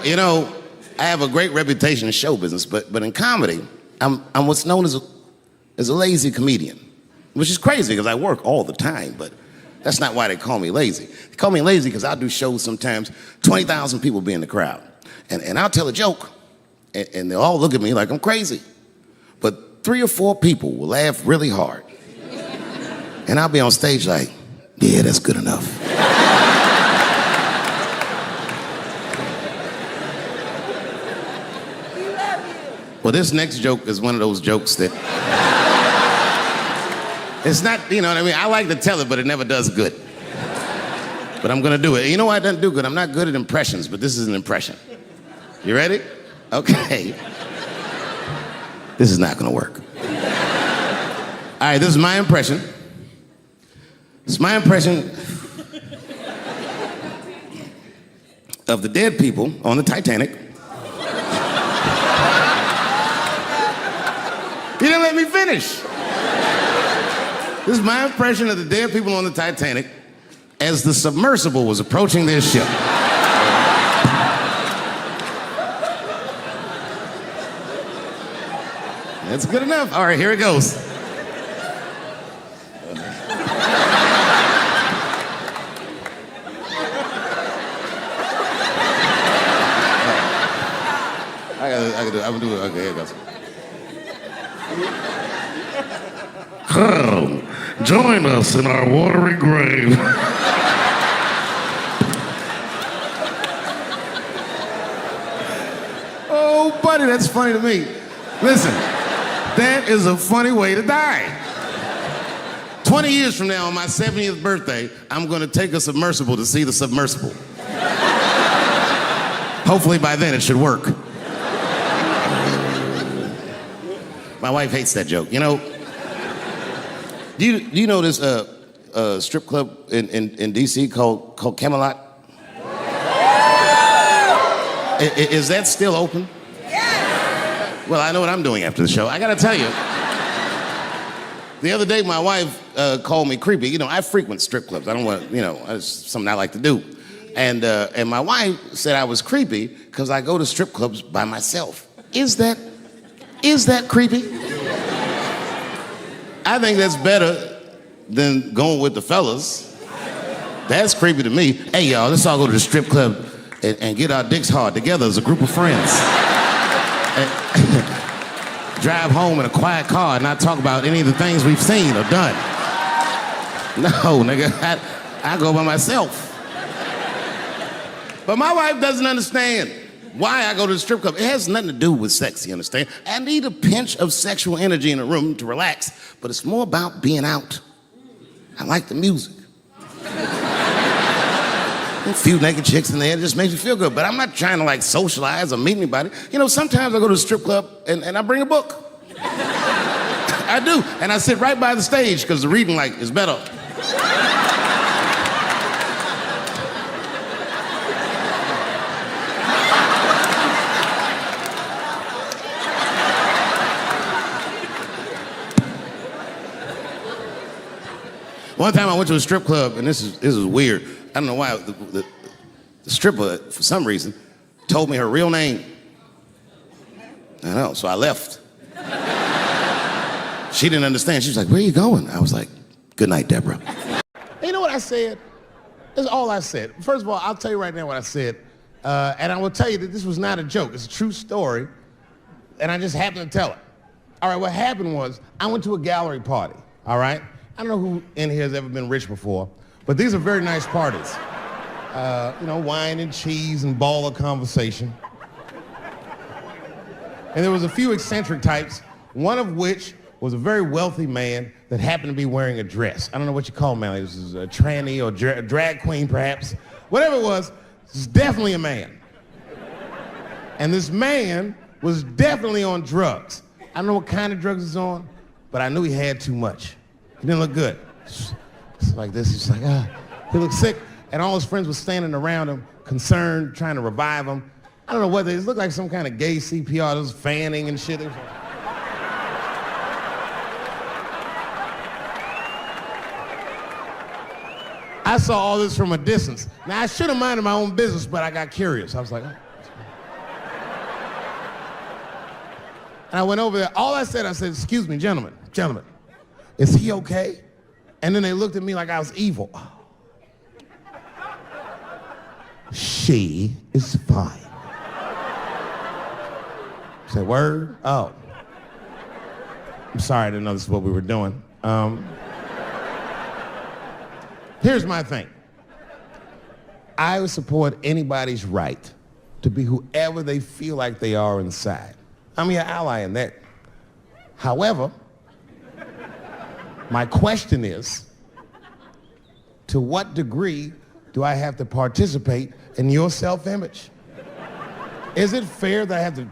You know, I have a great reputation in show business, but in comedy, I'm what's known as a lazy comedian, which is crazy because I work all the time, but that's not why they call me lazy. They call me lazy because I'll do shows sometimes, 20,000 people be in the crowd, and I'll tell a joke, and they'll all look at me like I'm crazy, but 3 or 4 people will laugh really hard, and I'll be on stage like, yeah, that's good enough. Well, this next joke is one of those jokes that it's not, you know what I mean? I like to tell it, but it never does good. But I'm gonna do it. You know why it doesn't do good? I'm not good at impressions, but this is an impression. You ready? Okay. This is not gonna work. All right, this is my impression. It's my impression of the dead people on the Titanic. You didn't let me finish. This is my impression of the dead people on the Titanic as the submersible was approaching their ship. That's good enough. All right, here it goes. I'm gonna do it. Okay, here it goes. Come, join us in our watery grave. Oh, buddy, that's funny to me. Listen, that is a funny way to die. 20 years from now, on my 70th birthday, I'm gonna take a submersible to see the submersible. Hopefully by then it should work. My wife hates that joke. You know, do you know this strip club in D.C. called Camelot? Is that still open? Yes. Well, I know what I'm doing after the show. I gotta tell you. The other day, my wife called me creepy. You know, I frequent strip clubs. I don't want, you know, it's something I like to do. And my wife said I was creepy because I go to strip clubs by myself. Is that creepy? I think that's better than going with the fellas. That's creepy to me. Hey, y'all, let's all go to the strip club and get our dicks hard together as a group of friends. Drive home in a quiet car and not talk about any of the things we've seen or done. No, nigga, I go by myself. But my wife doesn't understand why I go to the strip club. It has nothing to do with sex, you understand? I need a pinch of sexual energy in a room to relax, but it's more about being out. I like the music. A few naked chicks in there, it just makes me feel good, but I'm not trying to like socialize or meet anybody. You know, sometimes I go to the strip club and I bring a book. I do, and I sit right by the stage because the reading light is better. One time I went to a strip club, and this is weird. I don't know why. The stripper, for some reason, told me her real name. I know, so I left. She didn't understand. She was like, where are you going? I was like, good night, Deborah. You know what I said? That's all I said. First of all, I'll tell you right now what I said. And I will tell you that this was not a joke. It's a true story, and I just happened to tell it. All right, what happened was I went to a gallery party, all right? I don't know who in here has ever been rich before, but these are very nice parties. You know, wine and cheese and baller conversation. And there was a few eccentric types, one of which was a very wealthy man that happened to be wearing a dress. I don't know what you call him, man. This is a tranny or a drag queen, perhaps. Whatever it was definitely a man. And this man was definitely on drugs. I don't know what kind of drugs he's on, but I knew he had too much. He didn't look good. It's like this, he's like, he looked sick. And all his friends were standing around him, concerned, trying to revive him. I don't know whether it looked like some kind of gay CPR. There was fanning and shit. I saw all this from a distance. Now, I should have minded my own business, but I got curious. I was like, oh. And I went over there. All I said, excuse me, gentlemen, is he okay? And then they looked at me like I was evil. Oh. She is fine. I said, word? Oh. I'm sorry, I didn't know this is what we were doing. Here's my thing. I would support anybody's right to be whoever they feel like they are inside. I'm your ally in that. However, my question is, to what degree do I have to participate in your self-image? Is it fair that I have to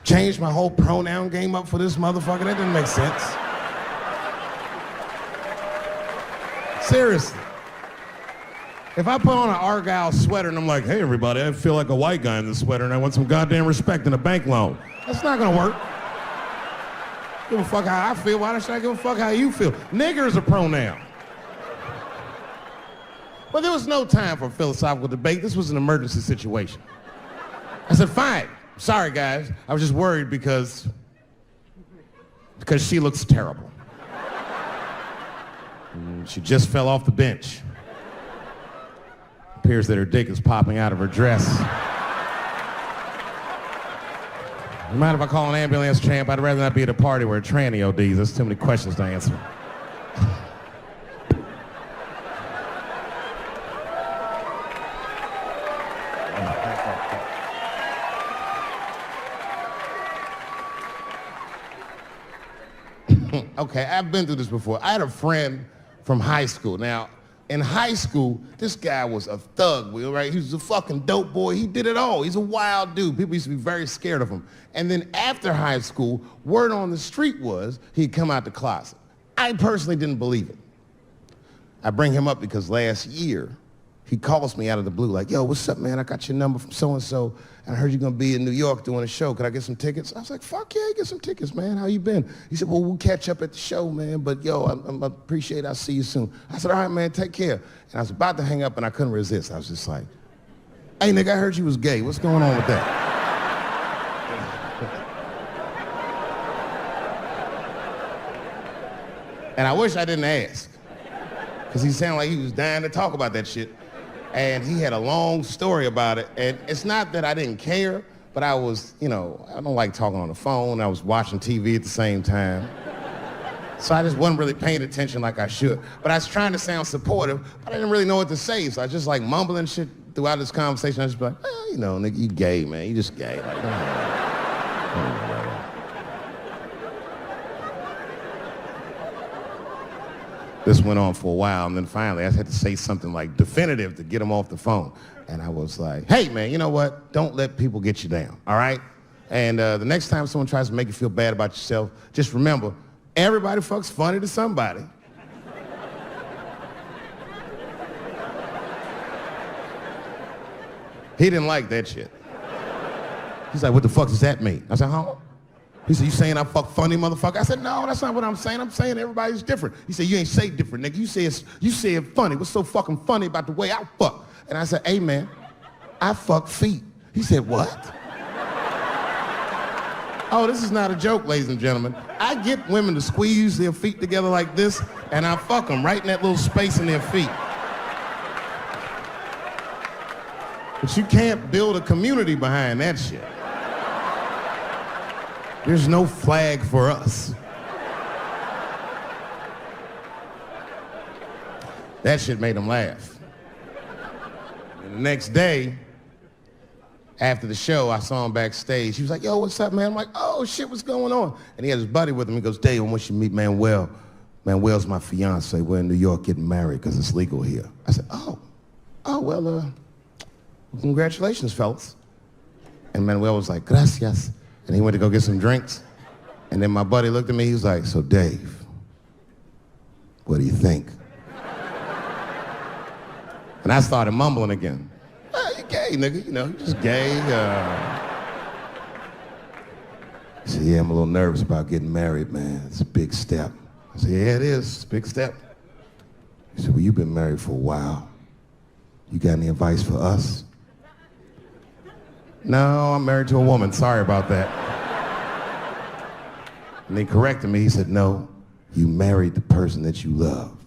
change my whole pronoun game up for this motherfucker? That doesn't make sense. Seriously. If I put on an Argyle sweater and I'm like, hey everybody, I feel like a white guy in this sweater and I want some goddamn respect and a bank loan. That's not gonna work. Give a fuck how I feel. Why should I give a fuck how you feel? Nigger is a pronoun. But there was no time for philosophical debate. This was an emergency situation. I said, fine. Sorry, guys. I was just worried because she looks terrible. She just fell off the bench. Appears that her dick is popping out of her dress. You mind if I call an ambulance, champ? I'd rather not be at a party where a tranny ODs. There's too many questions to answer. Okay, I've been through this before. I had a friend from high school. Now, in high school, this guy was a thug, right? He was a fucking dope boy. He did it all. He's a wild dude. People used to be very scared of him. And then after high school, word on the street was he'd come out the closet. I personally didn't believe it. I bring him up because last year, he calls me out of the blue like, yo, what's up, man? I got your number from so-and-so, and I heard you're gonna be in New York doing a show. Could I get some tickets? I was like, fuck yeah, get some tickets, man. How you been? He said, well, we'll catch up at the show, man, but yo, I appreciate it. I'll see you soon. I said, all right, man, take care. And I was about to hang up, and I couldn't resist. I was just like, hey, nigga, I heard you was gay. What's going on with that? And I wish I didn't ask, because he sounded like he was dying to talk about that shit. And he had a long story about it. And it's not that I didn't care, but I was, I don't like talking on the phone. I was watching TV at the same time. So I just wasn't really paying attention like I should. But I was trying to sound supportive, but I didn't really know what to say. So I was just like mumbling shit throughout this conversation. I was just like, nigga, you gay, man. You just gay. Like, This went on for a while, and then finally I had to say something like definitive to get him off the phone. And I was like, hey, man, you know what? Don't let people get you down, all right? And the next time someone tries to make you feel bad about yourself, just remember, everybody fucks funny to somebody. He didn't like that shit. He's like, what the fuck does that mean? I said, huh? He said, you saying I fuck funny, motherfucker? I said, no, that's not what I'm saying. I'm saying everybody's different. He said, you ain't say different, nigga. You said funny. What's so fucking funny about the way I fuck? And I said, hey, man, I fuck feet. He said, what? Oh, this is not a joke, ladies and gentlemen. I get women to squeeze their feet together like this, and I fuck them right in that little space in their feet. But you can't build a community behind that shit. There's no flag for us. That shit made him laugh. And the next day, after the show, I saw him backstage. He was like, yo, what's up, man? I'm like, oh, shit, what's going on? And he had his buddy with him. He goes, Dave, I want you to meet Manuel. Manuel's my fiance. We're in New York getting married because it's legal here. I said, well, congratulations, fellas. And Manuel was like, gracias. And he went to go get some drinks. And then my buddy looked at me, he was like, so Dave, what do you think? And I started mumbling again. You gay, nigga, you just gay. He said, yeah, I'm a little nervous about getting married, man. It's a big step. I said, yeah, it is, it's a big step. He said, well, you've been married for a while. you got any advice for us? No, I'm married to a woman. Sorry about that. And he corrected me. He said, no, you married the person that you love.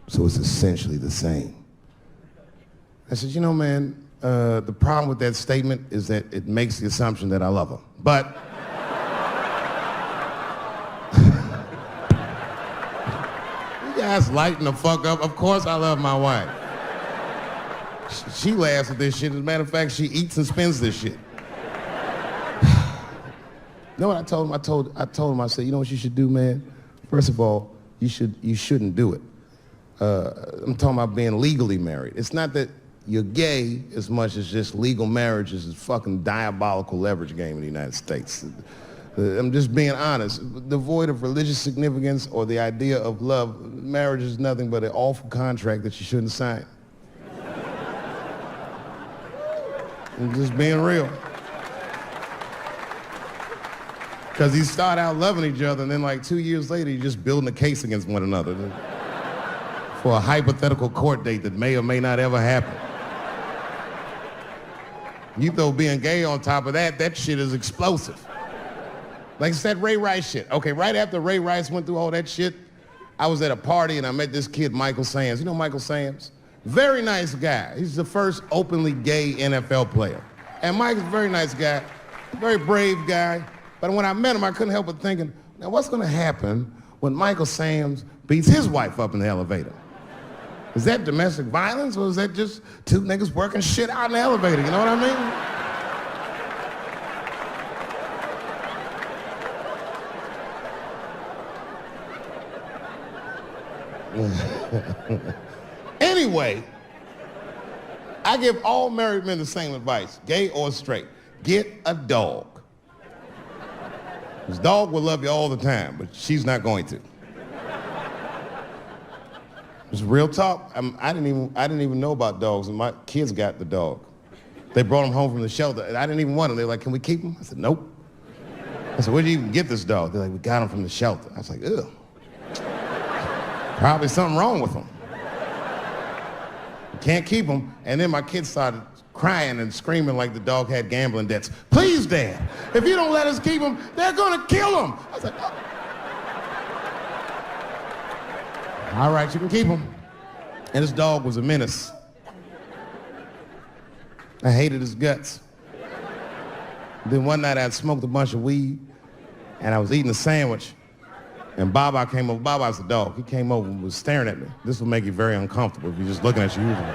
So it's essentially the same. I said, you know, man, the problem with that statement is that it makes the assumption that I love her. But you guys lighten the fuck up. Of course I love my wife. She laughs at this shit. As a matter of fact, she eats and spends this shit. You know what I told him? I told him, I said, you know what you should do, man? First of all, you shouldn't do it. I'm talking about being legally married. It's not that you're gay as much as just legal marriage is a fucking diabolical leverage game in the United States. I'm just being honest. Devoid of religious significance or the idea of love, marriage is nothing but an awful contract that you shouldn't sign. I'm just being real. Because you start out loving each other, and then like 2 years later, you're just building a case against one another for a hypothetical court date that may or may not ever happen. You throw being gay on top of that, that shit is explosive. Like it's that Ray Rice shit. Okay, right after Ray Rice went through all that shit, I was at a party and I met this kid, Michael Samms. You know Michael Samms? Very nice guy. He's the first openly gay NFL player. And Mike's a very nice guy, very brave guy. But when I met him, I couldn't help but thinking, now what's gonna happen when Michael Samms beats his wife up in the elevator? Is that domestic violence or is that just two niggas working shit out in the elevator? You know what I mean? Anyway, I give all married men the same advice, gay or straight. Get a dog. This dog will love you all the time, but she's not going to. It's real talk. I didn't even know about dogs, and my kids got the dog. They brought him home from the shelter, and I didn't even want him. They're like, can we keep him? I said, nope. I said, where'd you even get this dog? They're like, we got him from the shelter. I was like, ugh. Probably something wrong with him. Can't keep him. And then my kids started crying and screaming like the dog had gambling debts. Please, Dad, if you don't let us keep him, they're gonna kill him. I was like, oh. All right, you can keep him. And this dog was a menace. I hated his guts. Then one night I'd smoked a bunch of weed and I was eating a sandwich and Baba came over. Baba's the dog. He came over and was staring at me. This will make you very uncomfortable if you're just looking at you usually.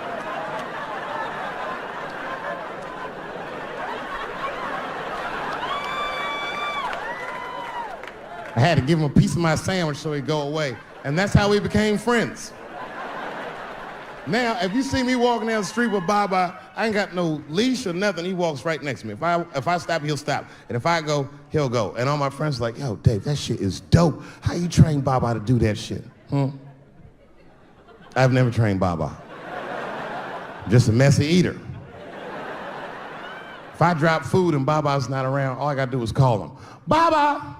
I had to give him a piece of my sandwich so he'd go away. And that's how we became friends. Now, if you see me walking down the street with Baba, I ain't got no leash or nothing. He walks right next to me. If I stop, he'll stop. And if I go, he'll go. And all my friends are like, yo, Dave, that shit is dope. How you train Baba to do that shit? I've never trained Baba. I'm just a messy eater. If I drop food and Baba's not around, all I gotta do is call him. Baba!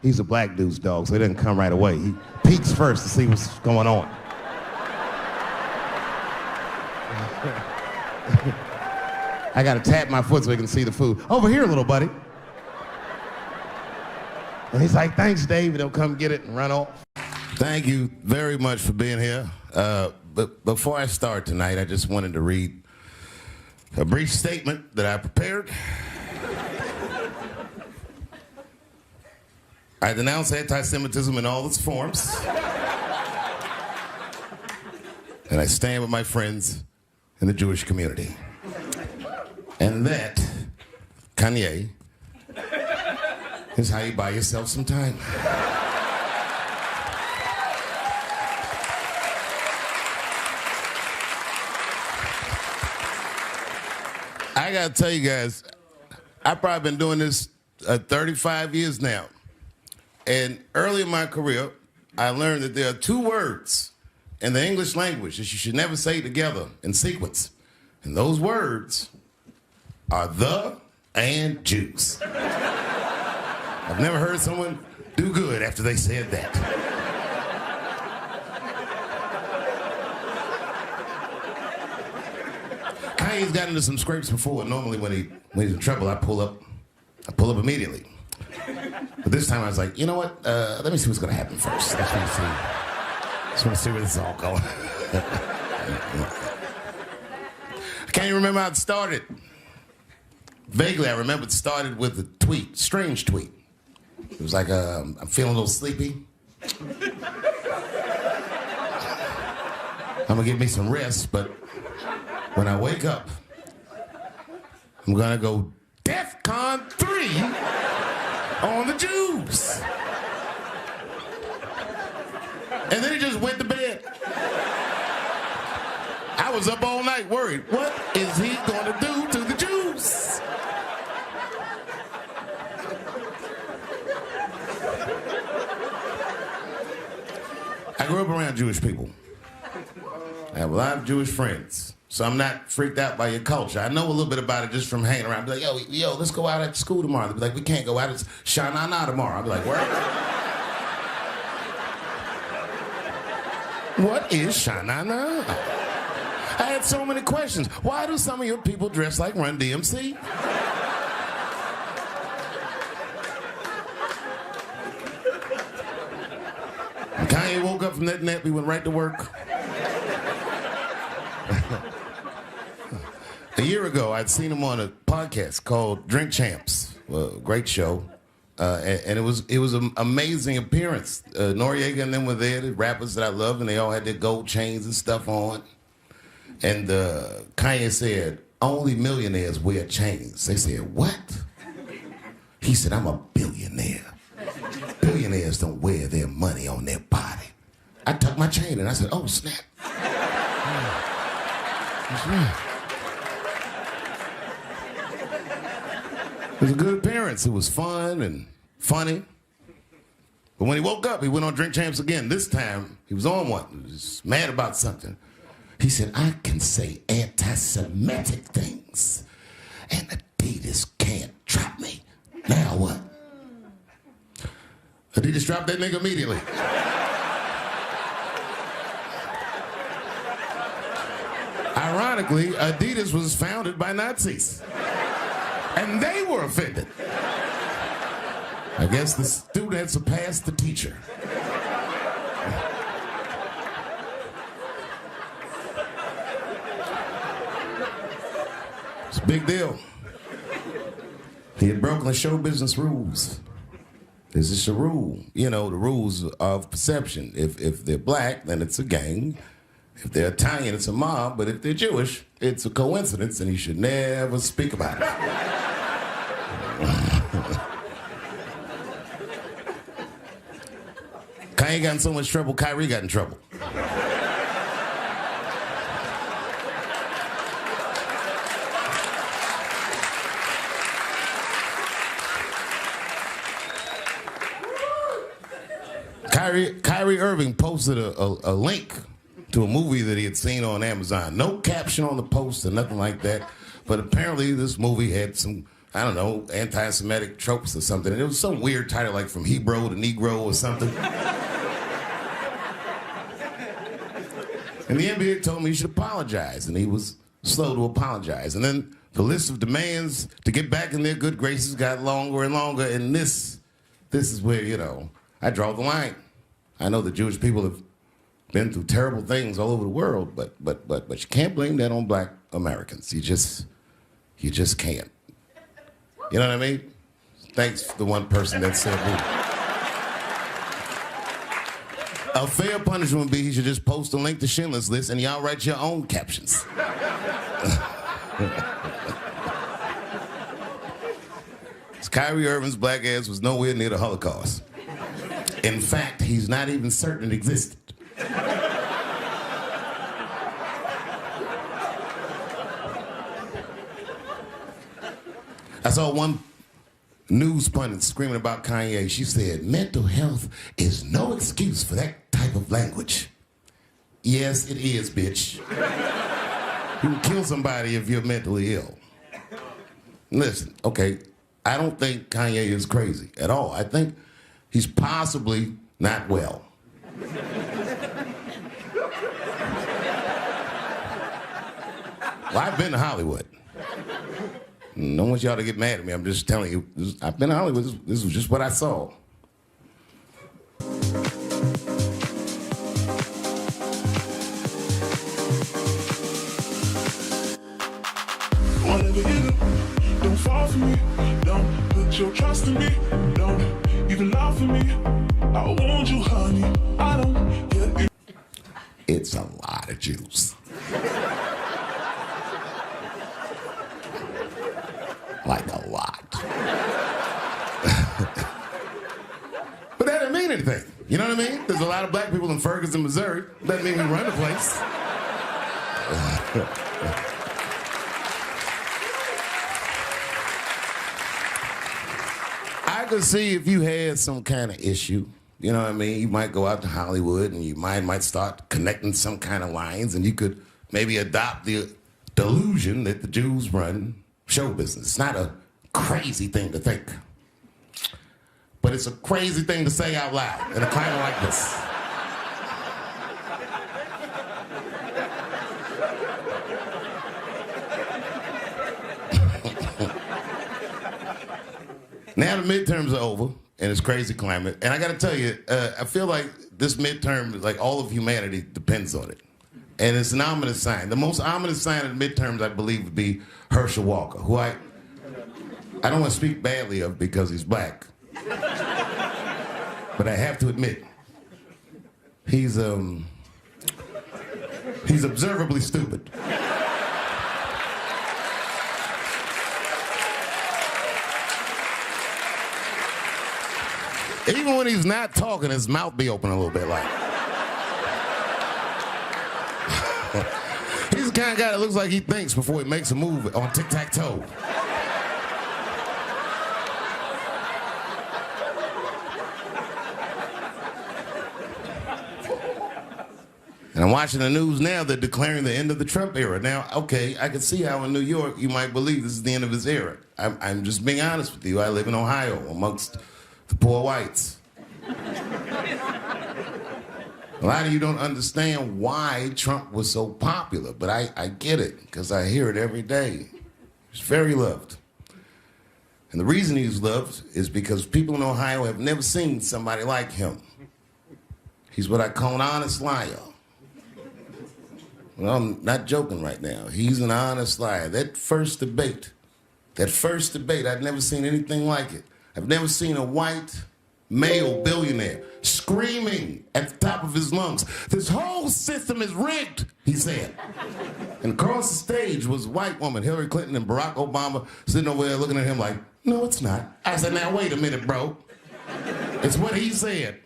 He's a black dude's dog, so he doesn't come right away. He peeks first to see what's going on. I gotta tap my foot so he can see the food. Over here, little buddy. And he's like, thanks, Dave. He'll come get it and run off. Thank you very much for being here. But before I start tonight, I just wanted to read a brief statement that I prepared. I denounce anti-Semitism in all its forms. And I stand with my friends in the Jewish community. And that, Kanye, is how you buy yourself some time. I gotta tell you guys, I've probably been doing this 35 years now. And early in my career, I learned that there are two words in the English language that you should never say together in sequence. And those words are the and juice. I've never heard someone do good after they said that. Kanye's gotten into some scrapes before. Normally when he's in trouble, I pull up immediately. But this time I was like, you know what? Let me see what's gonna happen first. Just want to see where this is all going. I can't even remember how it started. Vaguely, I remember it started with a tweet, strange tweet. It was like, I'm feeling a little sleepy. I'm gonna give me some rest, but when I wake up, I'm gonna go DEFCON 3 on the Jews. And then he just went to bed. I was up all night worried. What is he gonna do to the Jews? I grew up around Jewish people. I have a lot of Jewish friends, so I'm not freaked out by your culture. I know a little bit about it just from hanging around. Be like, yo, let's go out at school tomorrow. They'll be like, we can't go out. It's Shana Na tomorrow. I'll be like, where? What is Shana Na? I had so many questions. Why do some of your people dress like Run DMC? When Kanye woke up from that nap, he went right to work. A year ago, I'd seen him on a podcast called Drink Champs. Great show. And it was an amazing appearance. Noriega and them were there, the rappers that I love, and they all had their gold chains and stuff on. And Kanye said, only millionaires wear chains. They said, what? He said, I'm a billionaire. Billionaires don't wear their money on their body. I tucked my chain and I said, oh, snap. That's right. It was a good appearance. It was fun and funny. But when he woke up, he went on Drink Champs again. This time, he was on one. He was mad about something. He said, I can say anti-Semitic things, and Adidas can't trap me. Now what? Adidas dropped that nigga immediately. Ironically, Adidas was founded by Nazis. And they were offended. I guess the student had surpassed the teacher. It's a big deal. He had broken the show business rules. This is a rule. You know, the rules of perception. If they're black, then it's a gang. If they're Italian, it's a mob. But if they're Jewish, it's a coincidence, and you should never speak about it. Kanye got in so much trouble, Kyrie got in trouble. Kyrie Irving posted a link to a movie that he had seen on Amazon. No caption on the post or nothing like that. But apparently this movie had some, I don't know, anti-Semitic tropes or something. And it was some weird title like From Hebrew to Negro or something. And the NBA told me he should apologize, and he was slow to apologize. And then the list of demands to get back in their good graces got longer and longer, and this is where, you know, I draw the line. I know the Jewish people have been through terrible things all over the world, but you can't blame that on black Americans. You just can't. You know what I mean? Thanks to the one person that said me. A fair punishment would be he should just post a link to Schindler's List and y'all write your own captions. Kyrie Irving's black ass was nowhere near the Holocaust. In fact, he's not even certain it existed. I saw one news pundit screaming about Kanye. She said, mental health is no excuse for that type of language. Yes, it is, bitch. You can kill somebody if you're mentally ill. Listen, okay, I don't think Kanye is crazy at all. I think he's possibly not well. Well, I've been to Hollywood. Don't want y'all to get mad at me. I'm just telling you. I've been to Hollywood. This was just what I saw. Whatever you do, don't fall for me. Don't put your trust in me. Don't even lie for me. I want you, honey. I don't get it. It's a lot of juice. Like a lot. But that didn't mean anything. You know what I mean? There's a lot of black people in Ferguson, Missouri. Doesn't mean we run the place. I could see if you had some kind of issue. You know what I mean? You might go out to Hollywood and you might start connecting some kind of lines, and you could maybe adopt the delusion that the Jews run show business. It's not a crazy thing to think, but it's a crazy thing to say out loud in a climate like this. Now the midterms are over, and it's crazy climate. And I got to tell you, I feel like this midterm, like all of humanity, depends on it. And it's an ominous sign. The most ominous sign of the midterms, I believe, would be Herschel Walker, who I don't want to speak badly of because he's black. But I have to admit, he's observably stupid. Even when he's not talking, his mouth be open a little bit like. He's the kind of guy that looks like he thinks before he makes a move on tic-tac-toe. And I'm watching the news now, they're declaring the end of the Trump era. Now, okay, I can see how in New York you might believe this is the end of his era. I'm just being honest with you. I live in Ohio amongst the poor whites. A lot of you don't understand why Trump was so popular, but I get it, because I hear it every day. He's very loved. And the reason he's loved is because people in Ohio have never seen somebody like him. He's what I call an honest liar. Well, I'm not joking right now. He's an honest liar. That first debate, I'd never seen anything like it. I've never seen a white male billionaire screaming at the top of his lungs, "This whole system is rigged," he said. And across the stage was a white woman, Hillary Clinton and Barack Obama, sitting over there looking at him like, "No, it's not." I said, "Now, wait a minute, bro. It's what he said."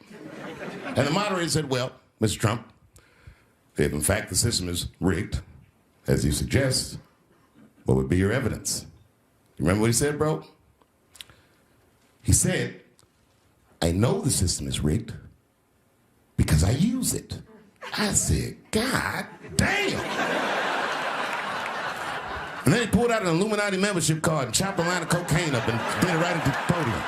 And the moderator said, "Well, Mr. Trump, if in fact the system is rigged, as you suggest, what would be your evidence?" You remember what he said, bro? He said, "I know the system is rigged because I use it." I said, "God damn." And then he pulled out an Illuminati membership card and chopped a line of cocaine up and did it right into the podium.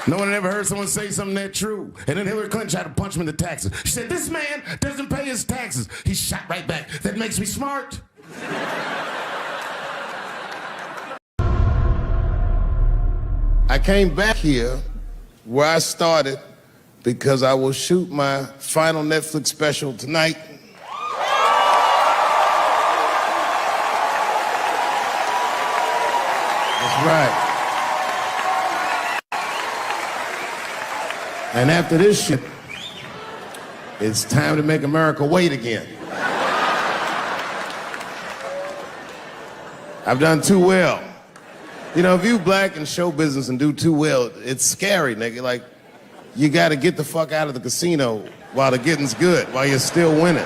No one had ever heard someone say something that true. And then Hillary Clinton tried to punch him in the taxes. She said, "This man doesn't pay his taxes." He shot right back. "That makes me smart." I came back here where I started because I will shoot my final Netflix special tonight. That's right. And after this shit, it's time to make America wait again. I've done too well. You know, if you black in show business and do too well, it's scary, nigga. Like, you gotta get the fuck out of the casino while the getting's good, while you're still winning.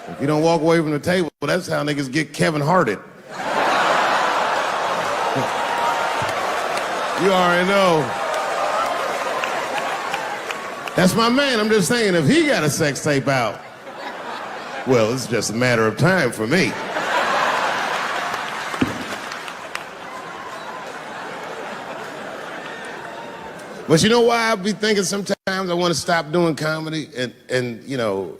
If you don't walk away from the table, that's how niggas get Kevin Harted. You already know. That's my man. I'm just saying, if he got a sex tape out, well, it's just a matter of time for me. But you know why I be thinking sometimes I want to stop doing comedy? And you know,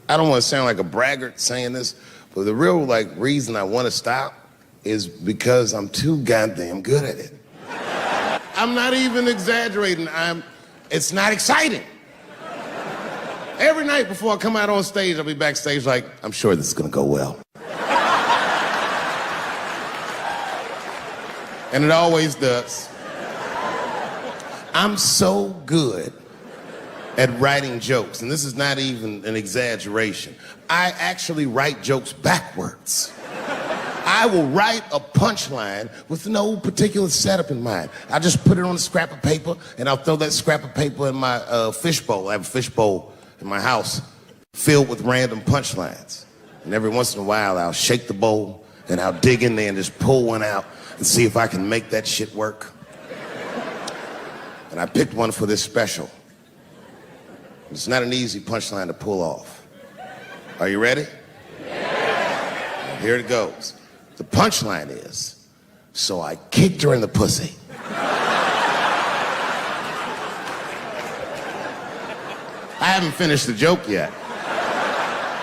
I don't want to sound like a braggart saying this, but the real like reason I want to stop is because I'm too goddamn good at it. I'm not even exaggerating. It's not exciting. Every night before I come out on stage, I'll be backstage like, I'm sure this is gonna go well. And it always does. I'm so good at writing jokes, and this is not even an exaggeration. I actually write jokes backwards. I will write a punchline with no particular setup in mind. I just put it on a scrap of paper, and I'll throw that scrap of paper in my fishbowl. I have a fishbowl in my house filled with random punchlines. And every once in a while, I'll shake the bowl, and I'll dig in there and just pull one out and see if I can make that shit work. And I picked one for this special. It's not an easy punchline to pull off. Are you ready? Yeah. Here it goes. The punchline is, so I kicked her in the pussy. I haven't finished the joke yet.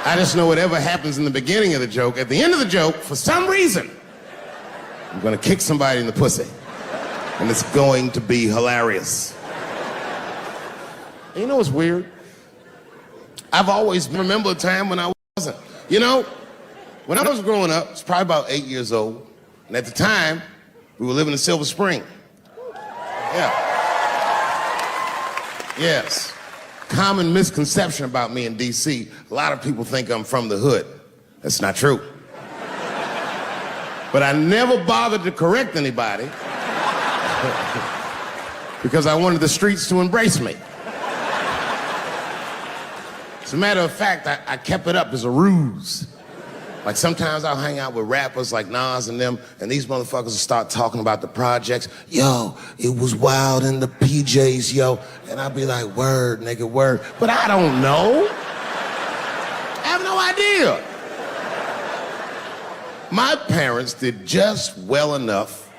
I just know whatever happens in the beginning of the joke, at the end of the joke, for some reason, I'm gonna kick somebody in the pussy. And it's going to be hilarious. And you know what's weird? I've always remembered a time when I wasn't. You know, when I was growing up, I was probably about 8 years old, and at the time, we were living in Silver Spring. Yeah. Yes. Common misconception about me in D.C., a lot of people think I'm from the hood. That's not true. But I never bothered to correct anybody because I wanted the streets to embrace me. As a matter of fact, I kept it up as a ruse. Like sometimes I'll hang out with rappers like Nas and them, and these motherfuckers will start talking about the projects. Yo, it was wild in the PJs, yo. And I'll be like, word, nigga, word. But I don't know. I have no idea. My parents did just well enough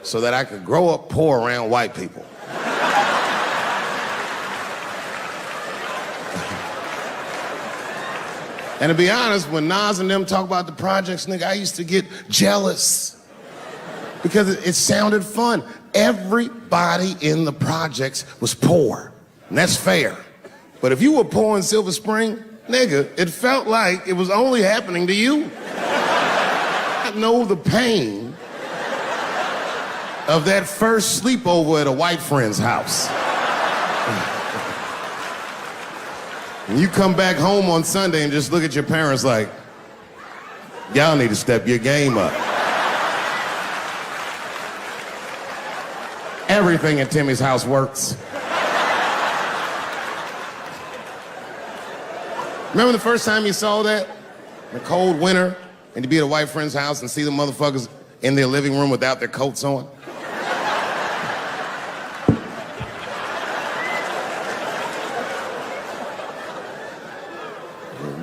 so that I could grow up poor around white people. And to be honest, when Nas and them talk about the projects, nigga, I used to get jealous because it sounded fun. Everybody in the projects was poor, and that's fair. But if you were poor in Silver Spring, nigga, it felt like it was only happening to you. I know the pain of that first sleepover at a white friend's house. And you come back home on Sunday and just look at your parents like, y'all need to step your game up. Everything at Timmy's house works. Remember the first time you saw that? In a cold winter, and you'd be at a white friend's house and see the motherfuckers in their living room without their coats on?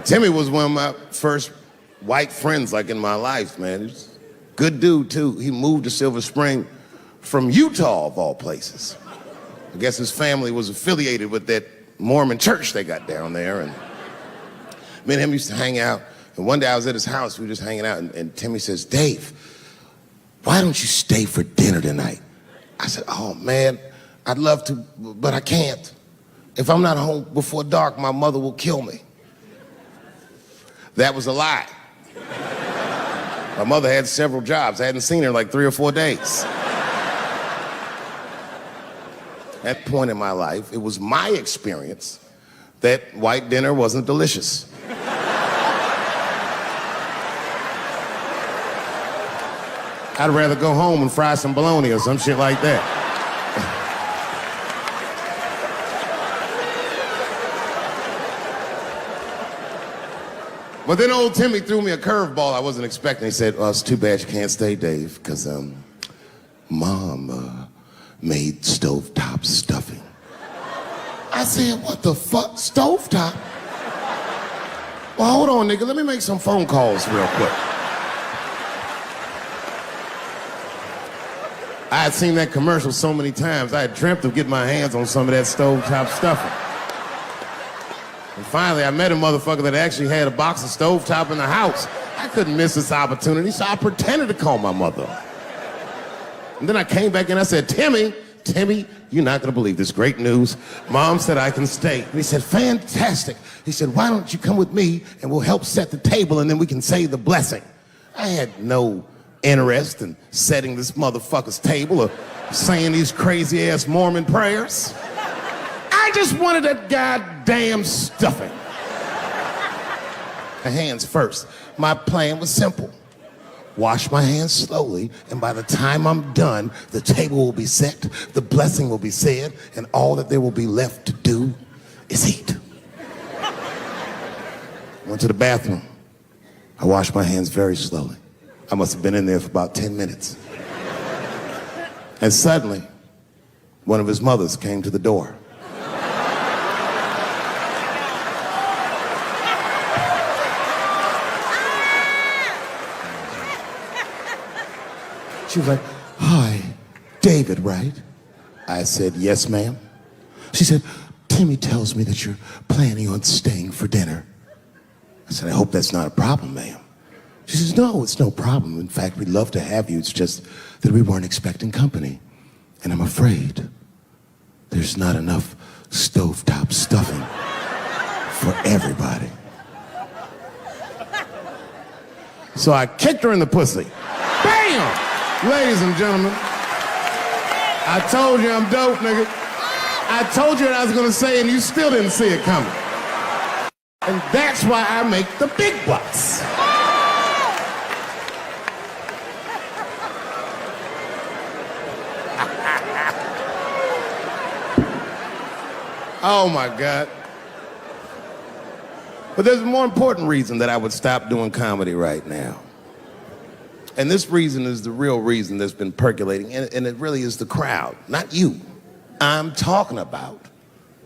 Timmy was one of my first white friends, like, in my life, man. He was a good dude, too. He moved to Silver Spring from Utah, of all places. I guess his family was affiliated with that Mormon church they got down there, and me and him used to hang out. And one day I was at his house, we were just hanging out, and Timmy says, Dave, why don't you stay for dinner tonight? I said, oh, man, I'd love to, but I can't. If I'm not home before dark, my mother will kill me. That was a lie. My mother had several jobs. I hadn't seen her in like 3 or 4 days. At that point in my life, it was my experience that white dinner wasn't delicious. I'd rather go home and fry some bologna or some shit like that. But then old Timmy threw me a curveball I wasn't expecting. He said, it's too bad you can't stay, Dave, because Mom made stovetop stuffing. I said, what the fuck, stovetop? Well, hold on, nigga, let me make some phone calls real quick. I had seen that commercial so many times, I had dreamt of getting my hands on some of that stovetop stuffing. And finally, I met a motherfucker that actually had a box of stovetop in the house. I couldn't miss this opportunity, so I pretended to call my mother. And then I came back and I said, Timmy, you're not gonna believe this great news. Mom said I can stay. And he said, fantastic. He said, why don't you come with me and we'll help set the table and then we can say the blessing. I had no interest in setting this motherfucker's table or saying these crazy ass Mormon prayers. I just wanted that goddamn stuffing. My hands first. My plan was simple. Wash my hands slowly, and by the time I'm done, the table will be set, the blessing will be said, and all that there will be left to do is eat. Went to the bathroom. I washed my hands very slowly. I must have been in there for about 10 minutes. And suddenly, one of his mothers came to the door. She was like, hi, David, right? I said, yes, ma'am. She said, Timmy tells me that you're planning on staying for dinner. I said, I hope that's not a problem, ma'am. She says, no, it's no problem. In fact, we'd love to have you. It's just that we weren't expecting company. And I'm afraid there's not enough stovetop stuffing for everybody. So I kicked her in the pussy. Bam! Ladies and gentlemen, I told you I'm dope, nigga. I told you what I was gonna say and you still didn't see it coming. And that's why I make the big bucks. Oh my God. But there's a more important reason that I would stop doing comedy right now. And this reason is the real reason that's been percolating, and it really is the crowd, not you. I'm talking about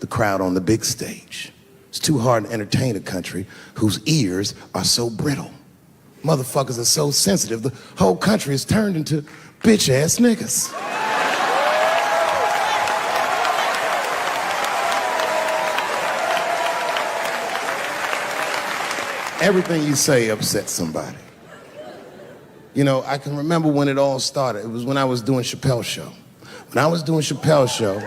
the crowd on the big stage. It's too hard to entertain a country whose ears are so brittle. Motherfuckers are so sensitive, the whole country is turned into bitch-ass niggas. Everything you say upsets somebody. You know, I can remember when it all started. It was when I was doing Chappelle show. When I was doing Chappelle show,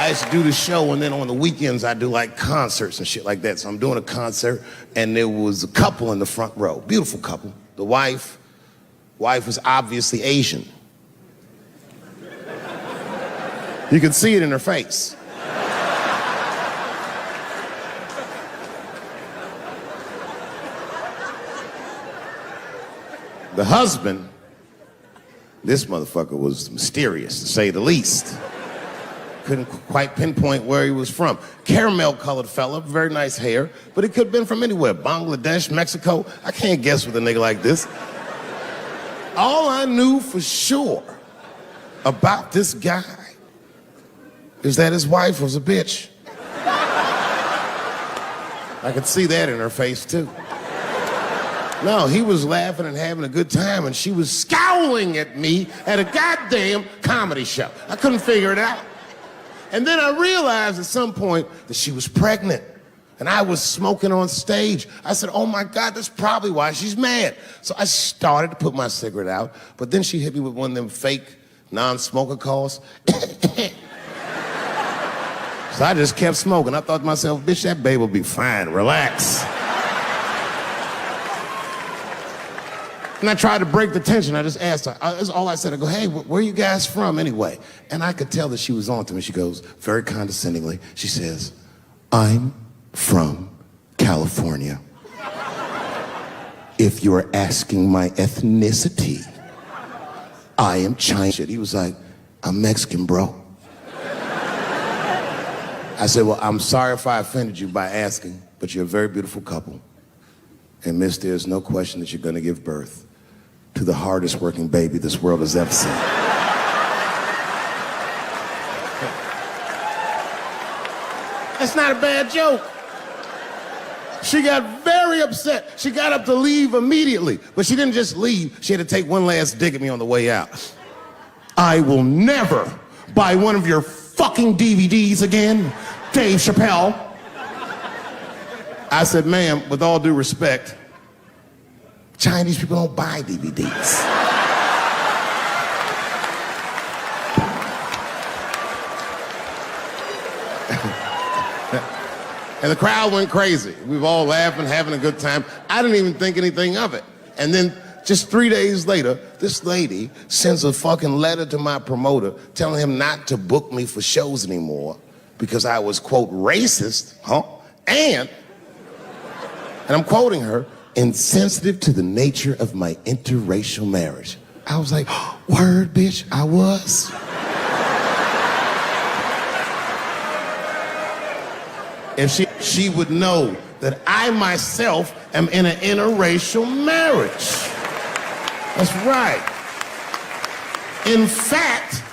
I used to do the show, and then on the weekends I do like concerts and shit like that. So I'm doing a concert, and there was a couple in the front row, beautiful couple. The wife was obviously Asian. You could see it in her face. The husband, this motherfucker was mysterious, to say the least. Couldn't quite pinpoint where he was from. Caramel-colored fella, very nice hair, but he could have been from anywhere. Bangladesh, Mexico. I can't guess with a nigga like this. All I knew for sure about this guy is that his wife was a bitch. I could see that in her face, too. No, he was laughing and having a good time, and she was scowling at me at a goddamn comedy show. I couldn't figure it out. And then I realized at some point that she was pregnant, and I was smoking on stage. I said, oh my God, that's probably why she's mad. So I started to put my cigarette out, but then she hit me with one of them fake non-smoker calls. So I just kept smoking. I thought to myself, bitch, that babe will be fine, relax. And I tried to break the tension. I just asked her. That's all I said. I go, hey, where are you guys from anyway? And I could tell that she was on to me. She goes, very condescendingly, she says, I'm from California. If you're asking my ethnicity, I am Chinese. He was like, I'm Mexican, bro. I said, well, I'm sorry if I offended you by asking, but you're a very beautiful couple. And miss, there's no question that you're gonna give birth to the hardest working baby this world has ever seen. That's not a bad joke. She got very upset. She got up to leave immediately, but she didn't just leave. She had to take one last dig at me on the way out. I will never buy one of your fucking DVDs again, Dave Chappelle. I said, ma'am, with all due respect, Chinese people don't buy DVDs. And the crowd went crazy. We were all laughing, having a good time. I didn't even think anything of it. And then just 3 days later, this lady sends a fucking letter to my promoter telling him not to book me for shows anymore because I was, quote, racist, and I'm quoting her, insensitive to the nature of my interracial marriage. I was like, word, bitch, I was. If she would know that I myself am in an interracial marriage. That's right. In fact,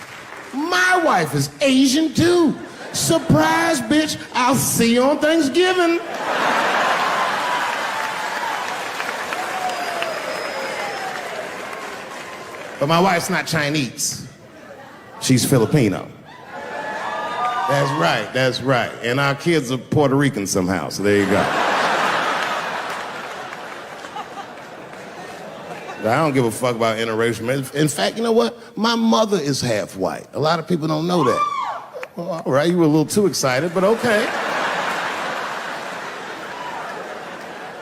my wife is Asian too. Surprise, bitch, I'll see you on Thanksgiving. But my wife's not Chinese. She's Filipino. That's right. And our kids are Puerto Rican somehow, so there you go. But I don't give a fuck about interracial marriage. In fact, you know what? My mother is half white. A lot of people don't know that. Well, all right, you were a little too excited, but okay.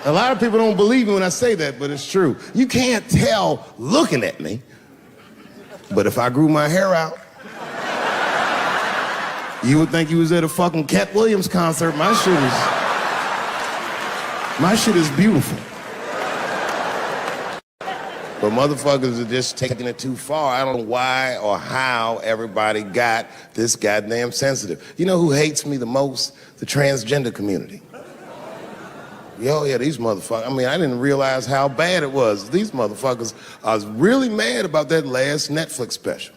A lot of people don't believe me when I say that, but it's true. You can't tell looking at me, but if I grew my hair out, you would think you was at a fucking Cat Williams concert. My shit is beautiful. But motherfuckers are just taking it too far. I don't know why or how everybody got this goddamn sensitive. You know who hates me the most? The transgender community. Yo, yeah, these motherfuckers. I mean, I didn't realize how bad it was. These motherfuckers are really mad about that last Netflix special.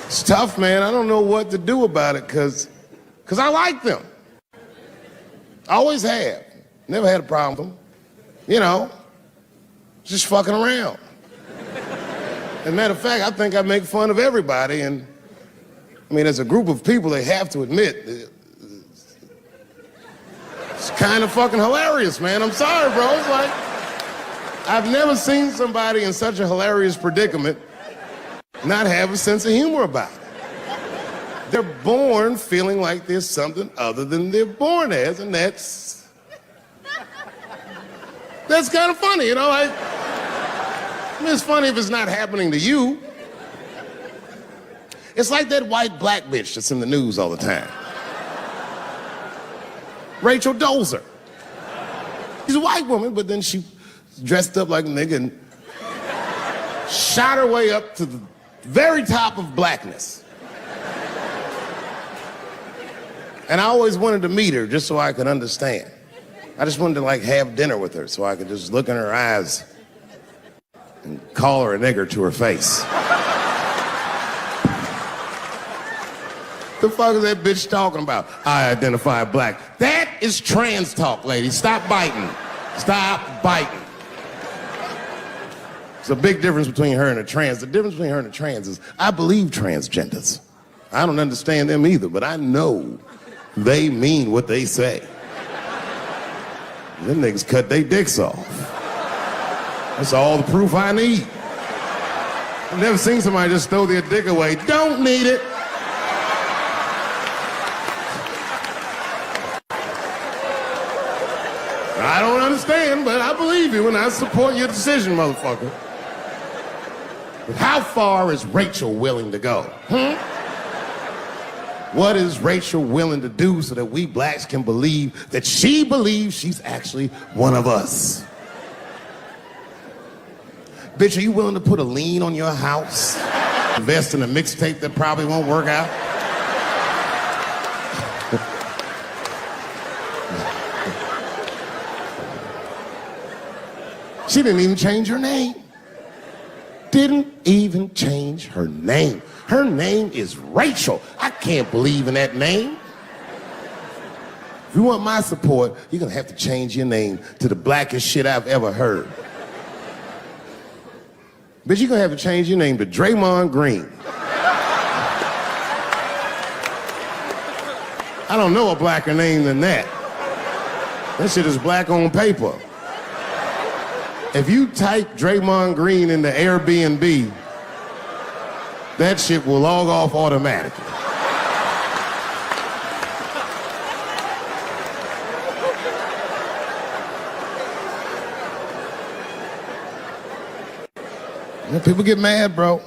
It's tough, man. I don't know what to do about it because I like them. I always have. Never had a problem with them. You know, just fucking around. As a matter of fact, I think I make fun of everybody. And I mean, as a group of people, they have to admit, it's kind of fucking hilarious, man. I'm sorry, bro. It's like, I've never seen somebody in such a hilarious predicament not have a sense of humor about it. They're born feeling like there's something other than they're born as, and that's kind of funny, you know? I mean, it's funny if it's not happening to you. It's like that white black bitch that's in the news all the time. Rachel Dolezal. She's a white woman, but then she dressed up like a nigga and shot her way up to the very top of blackness. And I always wanted to meet her just so I could understand. I just wanted to like have dinner with her so I could just look in her eyes and call her a nigger to her face. The fuck is that bitch talking about? I identify black. That is trans talk, lady. Stop biting. Stop biting. There's a big difference between her and a trans. The difference between her and a trans is I believe transgenders. I don't understand them either, but I know they mean what they say. Them niggas cut their dicks off. That's all the proof I need. I've never seen somebody just throw their dick away. Don't need it. I don't understand, but I believe you and I support your decision, motherfucker. But how far is Rachel willing to go? What is Rachel willing to do so that we blacks can believe that she believes she's actually one of us? Bitch, are you willing to put a lien on your house? Invest in a mixtape that probably won't work out? She didn't even change her name. didn't even change her name. Her name is Rachel. I can't believe in that name. If you want my support, you're gonna have to change your name to the blackest shit I've ever heard. Bitch, you're gonna have to change your name to Draymond Green. I don't know a blacker name than that. That shit is black on paper. If you type Draymond Green into Airbnb, that shit will log off automatically. Yeah, people get mad, bro.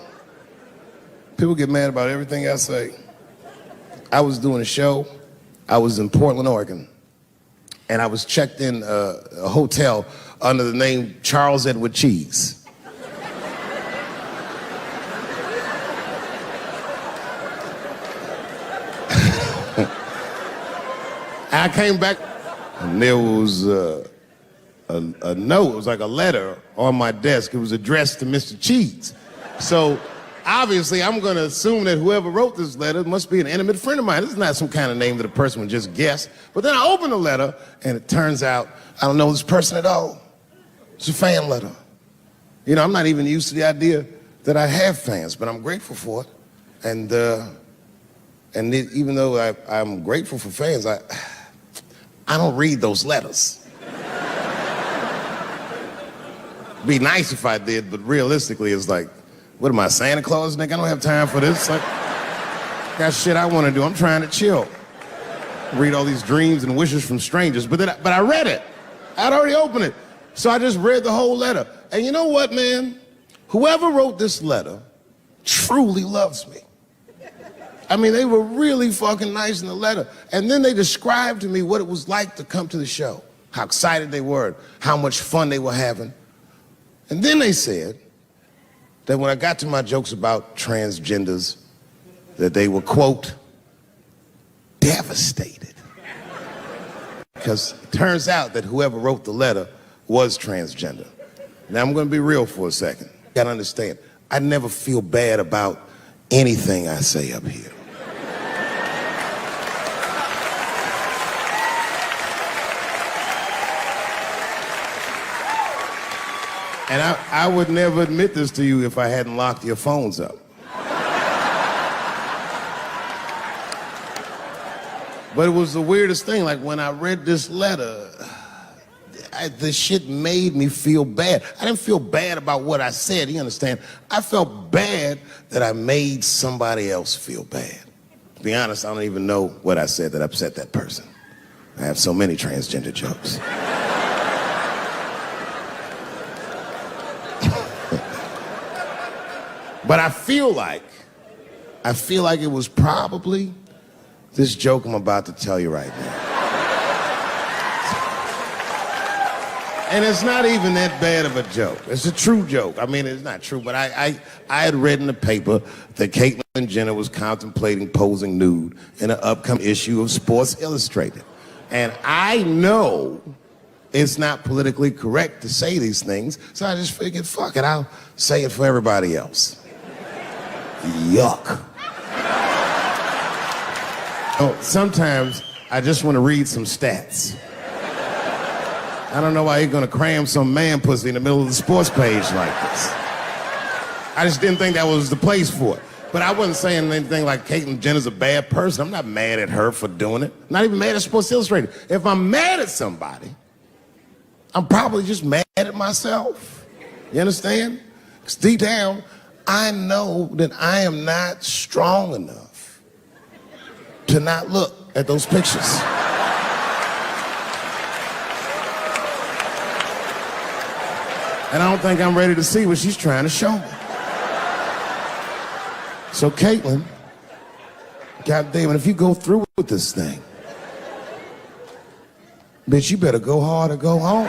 People get mad about everything I say. I was doing a show. I was in Portland, Oregon, and I was checked in a hotel under the name Charles Edward Cheese. I came back, and there was a note. It was like a letter on my desk. It was addressed to Mr. Cheese. So obviously, I'm going to assume that whoever wrote this letter must be an intimate friend of mine. This is not some kind of name that a person would just guess. But then I open the letter, and it turns out I don't know this person at all. It's a fan letter. You know, I'm not even used to the idea that I have fans, but I'm grateful for it. And even though I'm grateful for fans, I don't read those letters. Be nice if I did, but realistically, it's like, what am I, Santa Claus, nigga? I don't have time for this. Like, got shit I want to do. I'm trying to chill. Read all these dreams and wishes from strangers. But I read it. I'd already opened it. So I just read the whole letter. And you know what, man? Whoever wrote this letter truly loves me. I mean, they were really fucking nice in the letter. And then they described to me what it was like to come to the show, how excited they were, how much fun they were having. And then they said that when I got to my jokes about transgenders, that they were, quote, devastated. Because it turns out that whoever wrote the letter was transgender. Now, I'm going to be real for a second. You got to understand, I never feel bad about anything I say up here. And I would never admit this to you if I hadn't locked your phones up. But it was the weirdest thing. Like, when I read this letter, the shit made me feel bad. I didn't feel bad about what I said, you understand? I felt bad that I made somebody else feel bad. To be honest, I don't even know what I said that upset that person. I have so many transgender jokes. But I feel like it was probably this joke I'm about to tell you right now. And it's not even that bad of a joke. It's a true joke. I mean, it's not true, but I had read in the paper that Caitlyn Jenner was contemplating posing nude in an upcoming issue of Sports Illustrated. And I know it's not politically correct to say these things, so I just figured, fuck it, I'll say it for everybody else. Yuck. Oh, sometimes I just want to read some stats. I don't know why you're gonna cram some man pussy in the middle of the sports page like this. I just didn't think that was the place for it. But I wasn't saying anything like Caitlyn Jenner's a bad person. I'm not mad at her for doing it. Not even mad at Sports Illustrated. If I'm mad at somebody, I'm probably just mad at myself. You understand? Because deep down, I know that I am not strong enough to not look at those pictures. And I don't think I'm ready to see what she's trying to show me. So Caitlyn, goddamn it, if you go through with this thing, bitch, you better go hard or go home.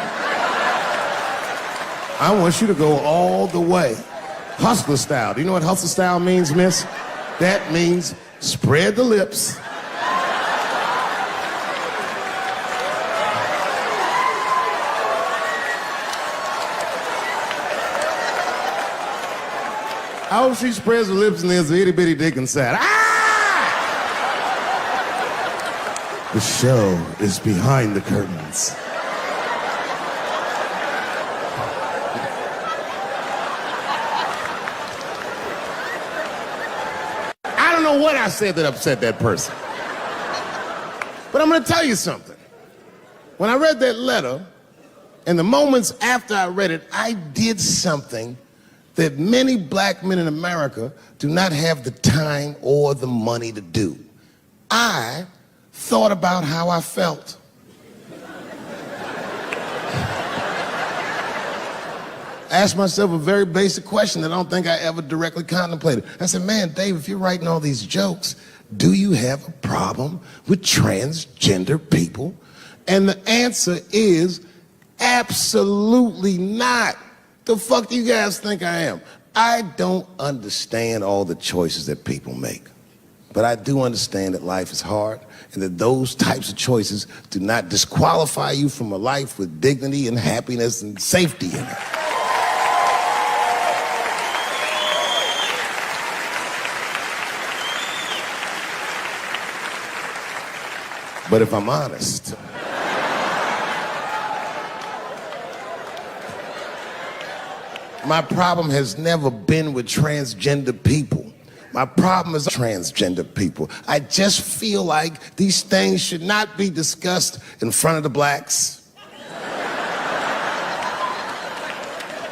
I want you to go all the way. Hustler style. Do you know what hustler style means, miss? That means spread the lips. I hope she spreads her lips and there's an itty bitty dick inside. Ah! The show is behind the curtains. I don't know what I said that upset that person. But I'm gonna tell you something. When I read that letter, and the moments after I read it, I did something that many black men in America do not have the time or the money to do. I thought about how I felt. I asked myself a very basic question that I don't think I ever directly contemplated. I said, man, Dave, if you're writing all these jokes, do you have a problem with transgender people? And the answer is absolutely not. The fuck do you guys think I am? I don't understand all the choices that people make. But I do understand that life is hard and that those types of choices do not disqualify you from a life with dignity and happiness and safety in it. But if I'm honest, my problem has never been with transgender people. My problem is transgender people. I just feel like these things should not be discussed in front of the blacks.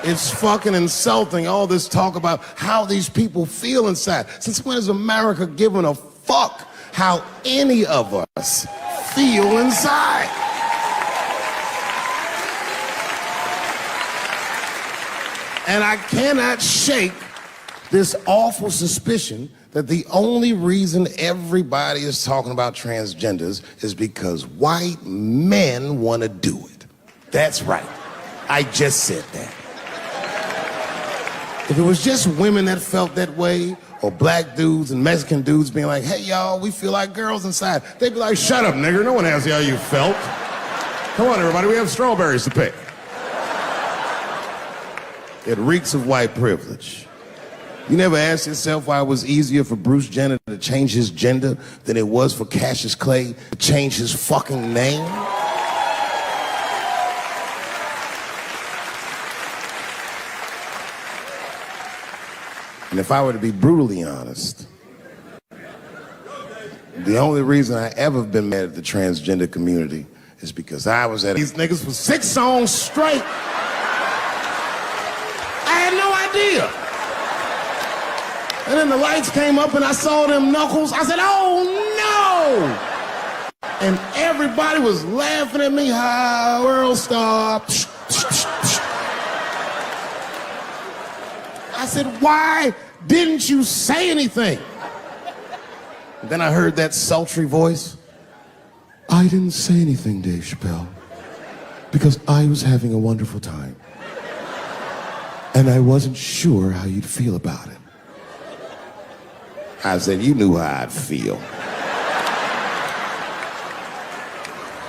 It's fucking insulting, all this talk about how these people feel inside. Since when has America given a fuck how any of us feel inside? And I cannot shake this awful suspicion that the only reason everybody is talking about transgenders is because white men want to do it. That's right. I just said that. If it was just women that felt that way, or black dudes and Mexican dudes being like, hey, y'all, we feel like girls inside, they'd be like, shut up, nigger. No one asked you how you felt. Come on, everybody, we have strawberries to pick. It reeks of white privilege. You never asked yourself why it was easier for Bruce Jenner to change his gender than it was for Cassius Clay to change his fucking name? And if I were to be brutally honest, the only reason I ever been mad at the transgender community is because I was at these niggas for 6 songs straight. I had no idea. And then the lights came up and I saw them knuckles. I said, oh no! And everybody was laughing at me. Hi, world star. I said, why didn't you say anything? And then I heard that sultry voice. I didn't say anything, Dave Chappelle, because I was having a wonderful time. And I wasn't sure how you'd feel about it. I said, you knew how I'd feel.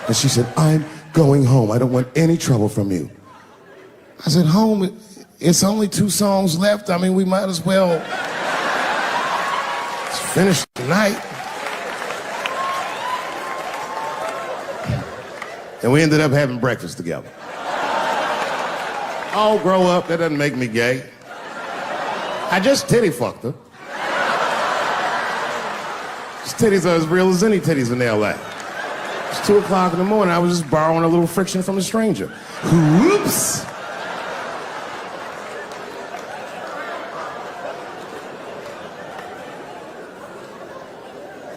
And she said, I'm going home. I don't want any trouble from you. I said, home? It's only 2 songs left. I mean, we might as well finish tonight. And we ended up having breakfast together. Oh, grow up. That doesn't make me gay. I just titty fucked her. His titties are as real as any titties in L.A. It's 2 o'clock in the morning. I was just borrowing a little friction from a stranger. Whoops.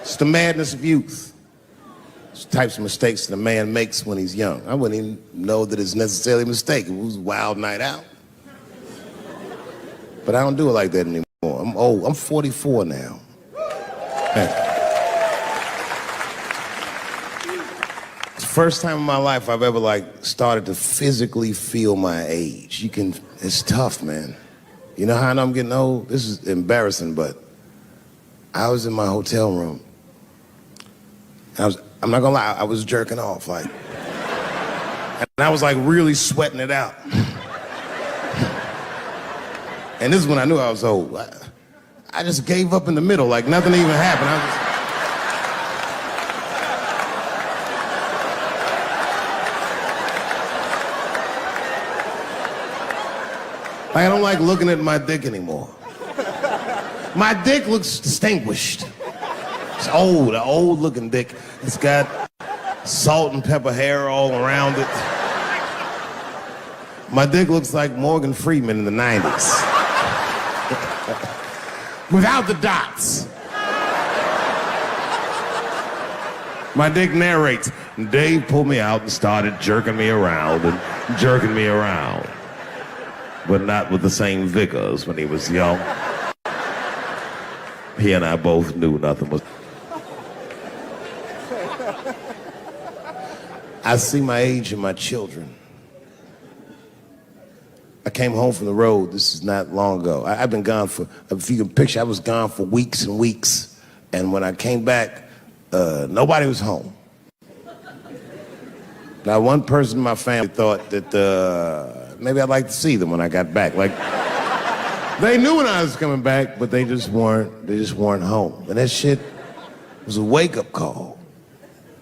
It's the madness of youth. It's the types of mistakes that a man makes when he's young. I wouldn't even know that it's necessarily a mistake. It was a wild night out. But I don't do it like that anymore. I'm old. I'm 44 now. Hey. It's the first time in my life I've ever started to physically feel my age. It's tough, man. You know how I know I'm getting old? This is embarrassing, but I was in my hotel room. I'm not gonna lie, I was jerking off, and I was really sweating it out. And this is when I knew I was old. I just gave up in the middle, like nothing even happened. I don't like looking at my dick anymore. My dick looks distinguished. It's old, an old looking dick. It's got salt and pepper hair all around it. My dick looks like Morgan Freeman in the 90s. Without the dots. My dick narrates. Dave pulled me out and started jerking me around and jerking me around. But not with the same vigor as when he was young. He and I both knew nothing was... I see my age in my children. I came home from the road, this is not long ago. I've been gone for, if you can picture, I was gone for weeks and weeks. And when I came back, nobody was home. Now, one person in my family thought that maybe I'd like to see them when I got back. Like, they knew when I was coming back, but they just weren't home. And that shit was a wake-up call.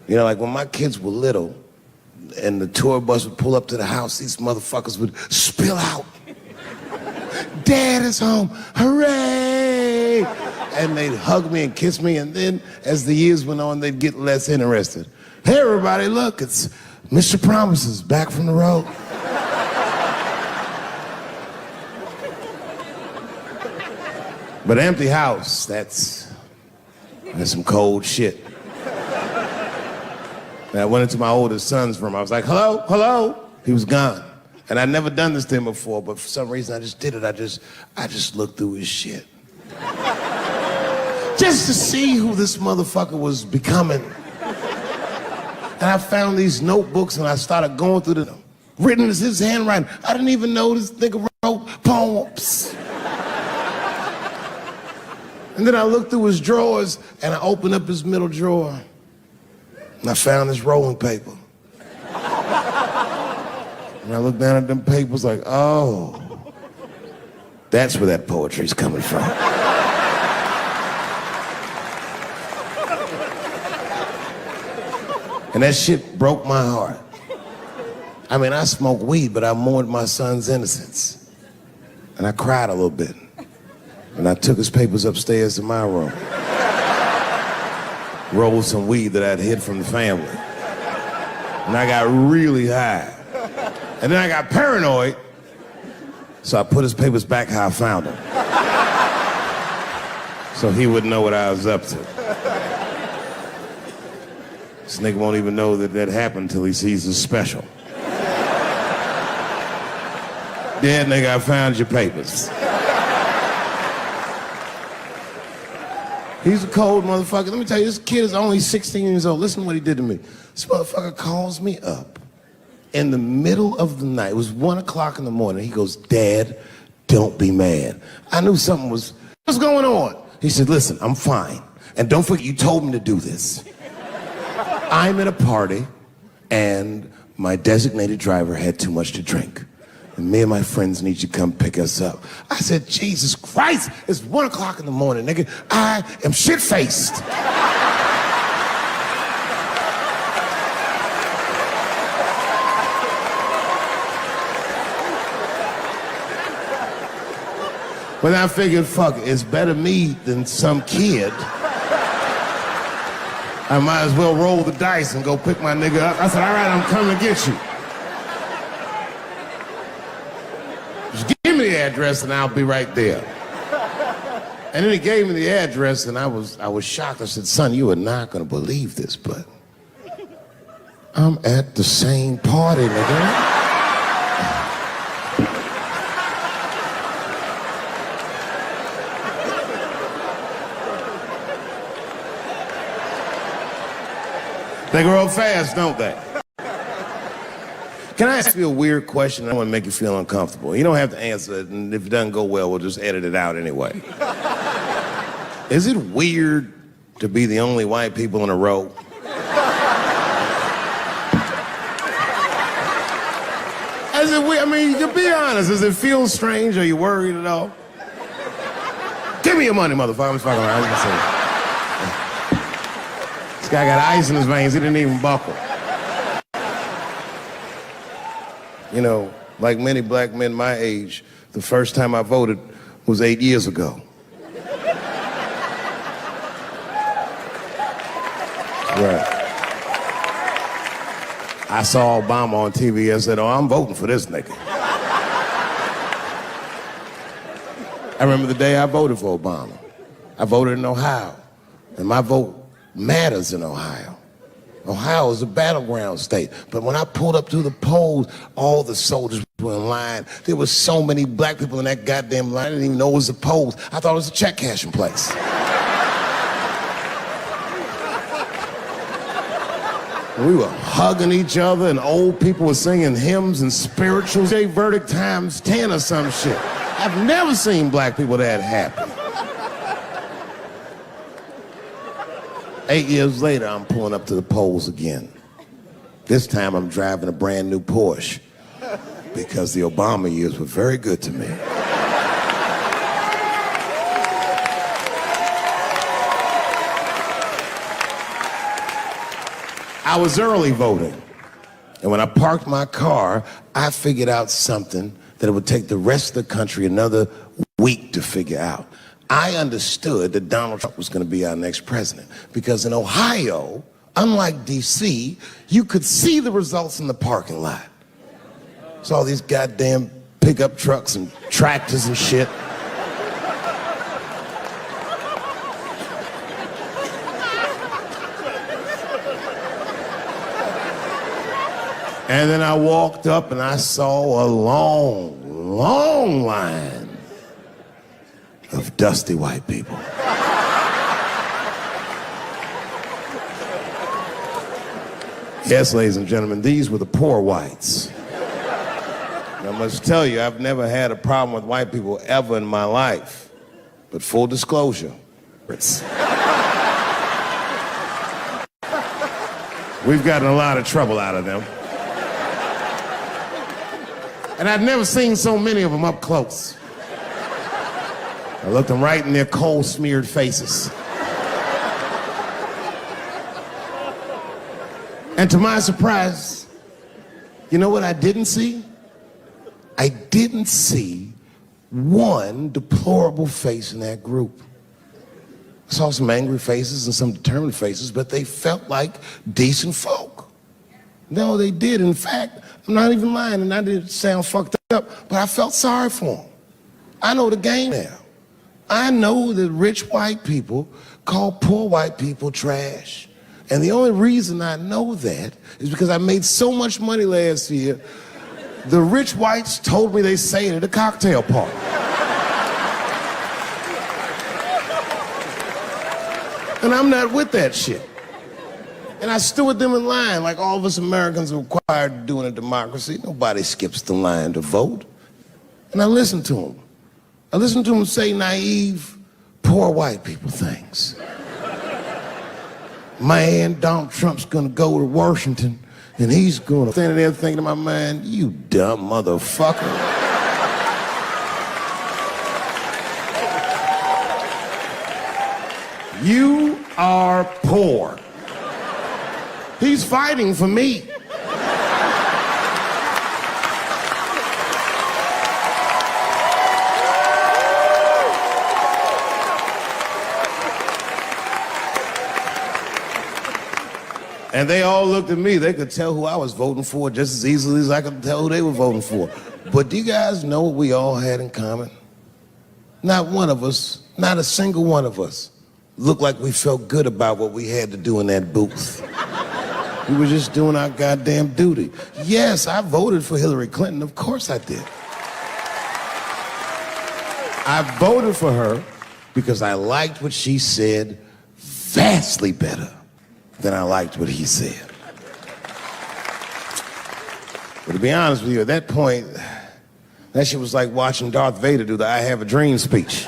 You know, like when my kids were little and the tour bus would pull up to the house, these motherfuckers would spill out. Dad is home, hooray! And they'd hug me and kiss me, and then as the years went on, they'd get less interested. Hey, everybody, look, it's Mr. Promises back from the road. But empty house, that's some cold shit. And I went into my oldest son's room. I was like, hello, hello. He was gone. And I'd never done this to him before, but for some reason I just did it. I just looked through his shit. Just to see who this motherfucker was becoming. And I found these notebooks and I started going through them. Written as his handwriting. I didn't even know this nigga wrote poems. And then I looked through his drawers and I opened up his middle drawer. And I found this rolling paper. And I looked down at them papers like, oh, that's where that poetry's coming from. And that shit broke my heart. I mean, I smoke weed, but I mourned my son's innocence. And I cried a little bit. And I took his papers upstairs to my room. Rolled some weed that I'd hid from the family. And I got really high. And then I got paranoid, so I put his papers back how I found them. So he wouldn't know what I was up to. This nigga won't even know that happened until he sees the special. Yeah, nigga, I found your papers. He's a cold motherfucker. Let me tell you, this kid is only 16 years old. Listen to what he did to me. This motherfucker calls me up in the middle of the night. It was 1 o'clock in the morning. He goes, Dad, don't be mad. I knew something was, what's going on? He said, listen, I'm fine. And don't forget, you told me to do this. I'm at a party, and my designated driver had too much to drink. And me and my friends need you to come pick us up. I said, Jesus Christ, it's 1 o'clock in the morning, nigga. I am shit-faced. But I figured, fuck it, it's better me than some kid. I might as well roll the dice and go pick my nigga up. I said, all right, I'm coming to get you. Just give me the address and I'll be right there. And then he gave me the address and I was shocked. I said, son, you are not gonna believe this, but I'm at the same party, nigga. They grow up fast, don't they? Can I ask you a weird question? I want to make you feel uncomfortable. You don't have to answer it, and if it doesn't go well, we'll just edit it out anyway. Is it weird to be the only white people in a row? Is it weird? I mean, to be honest, does it feel strange? Are you worried at all? Give me your money, motherfucker. I'm just fucking around. This guy got ice in his veins. He didn't even buckle. You know, like many black men my age, the first time I voted was 8 years ago. Right. I saw Obama on TV and said, oh, I'm voting for this nigga. I remember the day I voted for Obama. I voted in Ohio, and my vote matters in Ohio. Ohio is a battleground state, but when I pulled up to the polls, all the soldiers were in line. There were so many black people in that goddamn line, I didn't even know it was a polls. I thought it was a check cashing place. We were hugging each other, and old people were singing hymns and spirituals. They verdict times 10 or some shit. I've never seen black people that happy. 8 years later, I'm pulling up to the polls again. This time I'm driving a brand new Porsche because the Obama years were very good to me. I was early voting, and when I parked my car, I figured out something that it would take the rest of the country another week to figure out. I understood that Donald Trump was going to be our next president because in Ohio, unlike D.C., you could see the results in the parking lot. Saw all these goddamn pickup trucks and tractors and shit. And then I walked up and I saw a long, long line of dusty white people. Yes, ladies and gentlemen, these were the poor whites. And I must tell you, I've never had a problem with white people ever in my life. But full disclosure, we've gotten a lot of trouble out of them. And I've never seen so many of them up close. I looked them right in their coal-smeared faces. And to my surprise, you know what I didn't see? I didn't see one deplorable face in that group. I saw some angry faces and some determined faces, but they felt like decent folk. No, they did. In fact, I'm not even lying, and I didn't sound fucked up, but I felt sorry for them. I know the game now. I know that rich white people call poor white people trash. And the only reason I know that is because I made so much money last year, the rich whites told me they say it at a cocktail party. And I'm not with that shit. And I stood with them in line like all of us Americans are required to do in a democracy. Nobody skips the line to vote. And I listened to them. I listened to them say naive, poor white people things. Man, Donald Trump's gonna go to Washington and he's gonna stand there thinking to my mind, you dumb motherfucker. You are poor. He's fighting for me. And they all looked at me. They could tell who I was voting for just as easily as I could tell who they were voting for. But do you guys know what we all had in common? Not one of us, not a single one of us, looked like we felt good about what we had to do in that booth. We were just doing our goddamn duty. Yes, I voted for Hillary Clinton. Of course I did. I voted for her because I liked what she said vastly better than I liked what he said. But to be honest with you, at that point, that shit was like watching Darth Vader do the I Have a Dream speech.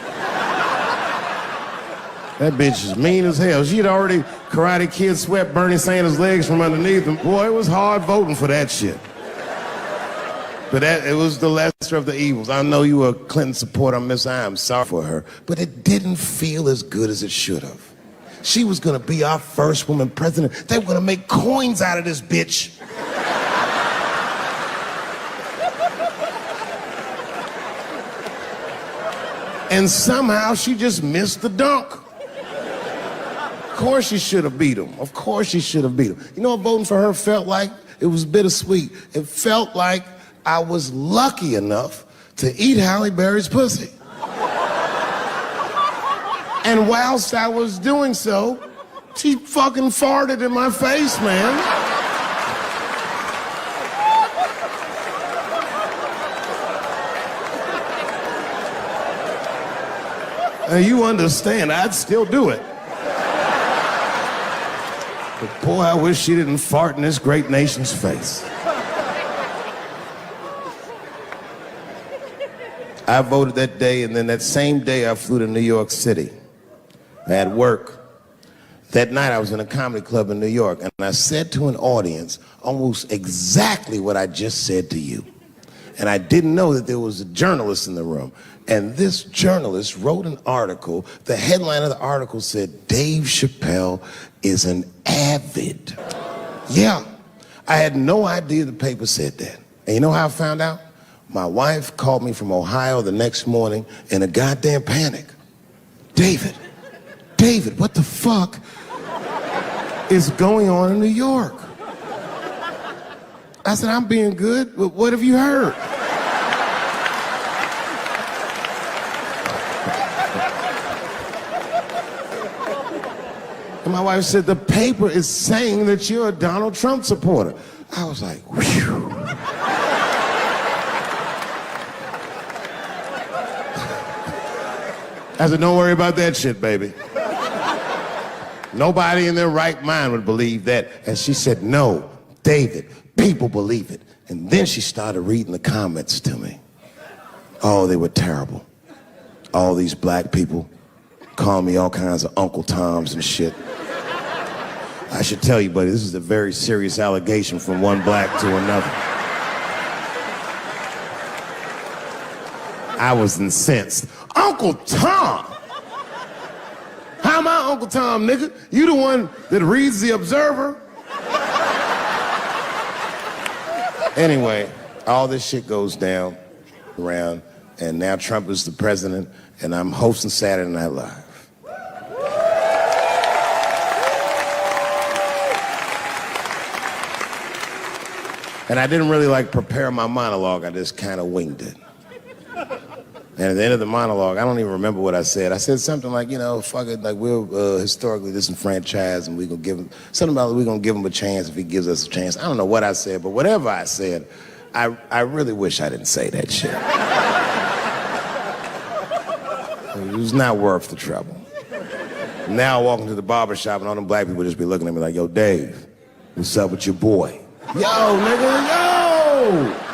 That bitch is mean as hell. She had already Karate Kid swept Bernie Sanders' legs from underneath him. Boy, it was hard voting for that shit. But it was the lesser of the evils. I know you were a Clinton supporter, Miss. I am sorry for her. But it didn't feel as good as it should have. She was gonna be our first woman president. They were gonna make coins out of this bitch. And somehow she just missed the dunk. Of course she should have beat him. Of course she should have beat him. You know what voting for her felt like? It was bittersweet. It felt like I was lucky enough to eat Halle Berry's pussy. And whilst I was doing so, she fucking farted in my face, man. You understand, I'd still do it. But boy, I wish she didn't fart in this great nation's face. I voted that day, and then that same day I flew to New York City. I had work. That night I was in a comedy club in New York, and I said to an audience almost exactly what I just said to you. And I didn't know that there was a journalist in the room. And this journalist wrote an article. The headline of the article said, Dave Chappelle is an avid. Yeah, I had no idea the paper said that. And you know how I found out? My wife called me from Ohio the next morning in a goddamn panic. David, what the fuck is going on in New York? I said, I'm being good, but what have you heard? And my wife said, the paper is saying that you're a Donald Trump supporter. I was like, whew. I said, don't worry about that shit, baby. Nobody in their right mind would believe that. And she said, no, David, people believe it. And then she started reading the comments to me. Oh, they were terrible. All these black people calling me all kinds of Uncle Toms and shit. I should tell you, buddy, this is a very serious allegation from one black to another. I was incensed. Uncle Tom? How am I Uncle Tom, nigga? You the one that reads The Observer? Anyway, all this shit goes down around, and now Trump is the president, and I'm hosting Saturday Night Live. And I didn't really prepare my monologue, I just kind of winged it. And at the end of the monologue, I don't even remember what I said. I said something like, fuck it, we're historically disenfranchised, and we're gonna give him, something about we're gonna give him a chance if he gives us a chance. I don't know what I said, but whatever I said, I really wish I didn't say that shit. It was not worth the trouble. Now I walk into the barber shop and all them black people just be looking at me like, yo, Dave, what's up with your boy? Yo, nigga, yo!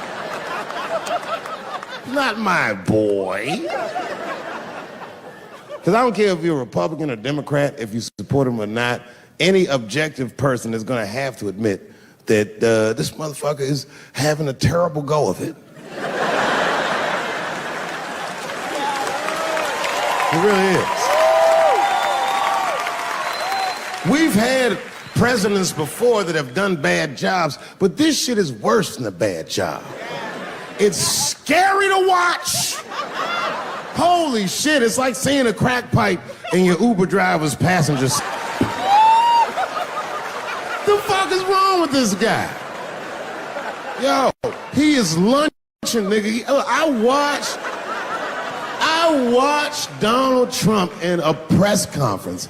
Not my boy. Because I don't care if you're a Republican or Democrat, if you support him or not, any objective person is going to have to admit that this motherfucker is having a terrible go of it. It really is. We've had presidents before that have done bad jobs, but this shit is worse than a bad job. It's scary to watch. Holy shit, it's like seeing a crack pipe in your Uber driver's passengers. The fuck is wrong with this guy? Yo, he is lunching, nigga. I watched Donald Trump in a press conference.